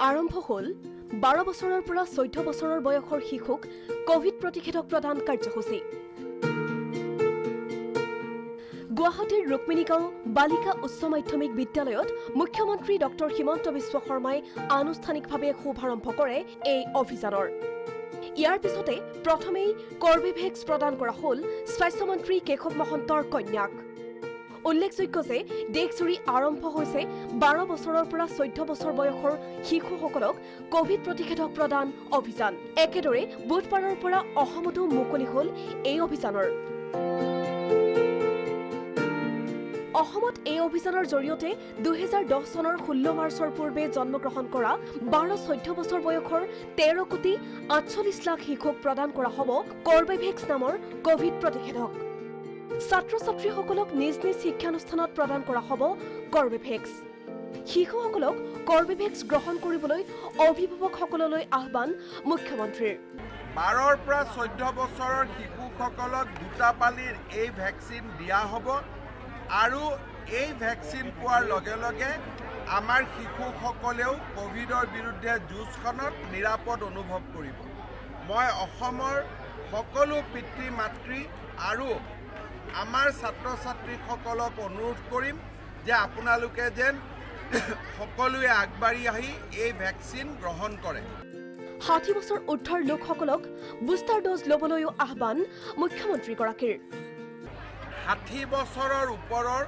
আৰম্ভ হল 12 বছৰৰ পৰা 14 বছৰৰ বয়সৰ শিশুক কোভিড প্ৰতিষেধক প্ৰদান কাৰ্যসূচী। গুৱাহাটীৰ ৰুক্মিণীগাঁও বালিকা উচ্চ মাধ্যমিক বিদ্যালয়ত মুখ্যমন্ত্ৰী ডক্টৰ হিমন্ত বিশ্ব শৰ্মাই আনুষ্ঠানিকভাৱে শুভাৰম্ভ কৰে এই অভিযানৰ। ইয়াৰ পিছতে প্ৰথমেই কৰ্বেভেক্স প্ৰদান কৰা হল স্বাস্থ্যমন্ত্ৰী কেশৱ মহন্তৰ কন্যাক। উল্লেখযোগ্য যে দেশজুৰি আৰম্ভ হৈছে 12 বছৰৰ পৰা 14 বছৰ বয়সৰ শিশুসকলক কোভিড প্ৰতিষেধক প্ৰদান অভিযান। একেদৰে বুধবাৰৰ পৰা অসমতো মুকলি হল এই অভিযানৰ। অসমত এই অভিযানৰ জৰিয়তে 2010 চনৰ 16 মাৰ্চৰ পূৰ্বে জন্মগ্ৰহণ কৰা 12-14 বছৰ বয়সৰ 13 কোটি 48 লাখ শিশুক প্ৰদান কৰা হ'ব কৰ্বেভেক্স নামৰ কোভিড প্ৰতিষেধক। ছাত্ৰ-ছাত্ৰীসকলক নিজ নিজ শিক্ষানুষ্ঠানত প্ৰদান কৰা হ'ব কৰ্বেভেক্স। শিশুসকলক কৰ্বেভেক্স গ্ৰহণ কৰিবলৈ অভিভাৱকসকললৈ আহ্বান মুখ্যমন্ত্ৰীৰ। 12ৰ পৰা 14 বছৰৰ শিশুসকলক দুটা পালিৰ এই ভেকচিন দিয়া হ'ব আৰু এই ভেকচিন পোৱাৰ লগে লগে আমাৰ শিশুসকলেও কোভিডৰ বিৰুদ্ধে যুঁজখনত নিৰাপদ অনুভৱ কৰিব। মই অসমৰ সকলো পিতৃ মাতৃ আৰু আমাৰ ছাত্ৰ-ছাত্ৰীসকলক অনুৰোধ কৰিম যে আপোনালোকে যেন সকলোৱে আগবাঢ়ি আহি এই ভেকচিন গ্ৰহণ কৰে। 60 বছৰ ঊৰ্ধৰ লোকসকলক বুষ্টাৰ ড'জ ল'বলৈও আহ্বান মুখ্যমন্ত্ৰীগৰাকীৰ। 60 বছৰৰ ওপৰৰ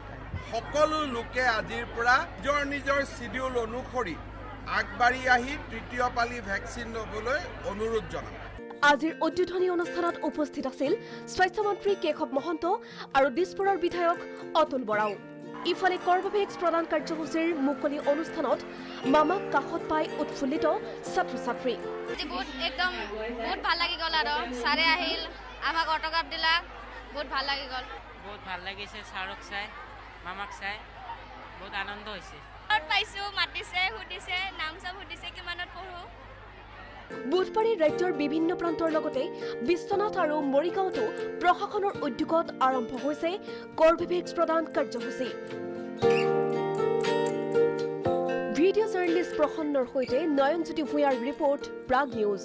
সকলো লোকে আজিৰ পৰা নিজৰ নিজৰ শিডিউল অনুসৰি আগবাঢ়ি আহি তৃতীয় পালি ভেকচিন ল'বলৈ অনুৰোধ জনাম। আজিৰ উদ্বোধনী অনুষ্ঠানত উপস্থিত আছিল স্বাস্থ্যমন্ত্ৰী কেশৱ মহন্ত আৰু দিছপুৰৰ বিধায়ক অতুল বৰাও। ইফালে কৰ্বেভেক্স প্ৰদান কাৰ্যসূচীৰ মুকলি অনুষ্ঠানত মামাক কাষত পাই উৎফুল্লিত ছাত্ৰ-ছাত্ৰী। বহুত ভাল লাগি গ'ল আৰু ছাৰে আহিল আমাক অট'গ্ৰাফ দিলা, বহুত ভাল লাগি গ'ল। বহুত ভাল লাগিছে ছাৰক চাই, মামাক চাই বহুত আনন্দ হৈছে। পাইছোঁ, মাতিছে, সুধিছে, নাম চাম সুধিছে কিমানত পঢ়োঁ। বুধবাৰে ৰাজ্যৰ বিভিন্ন প্ৰান্তৰ লগতে বিশ্বনাথ আৰু মৰিগাঁৱতো প্ৰশাসনৰ উদ্যোগত আৰম্ভ হৈছে কৰ্বেভেক্স প্ৰদান কাৰ্যসূচী। ভিডিঅ' জাৰ্নেলিষ্ট প্ৰসন্নৰ সৈতে নয়নজ্যোতি ভূঞাৰ ৰিপৰ্ট, প্ৰাগ নিউজ।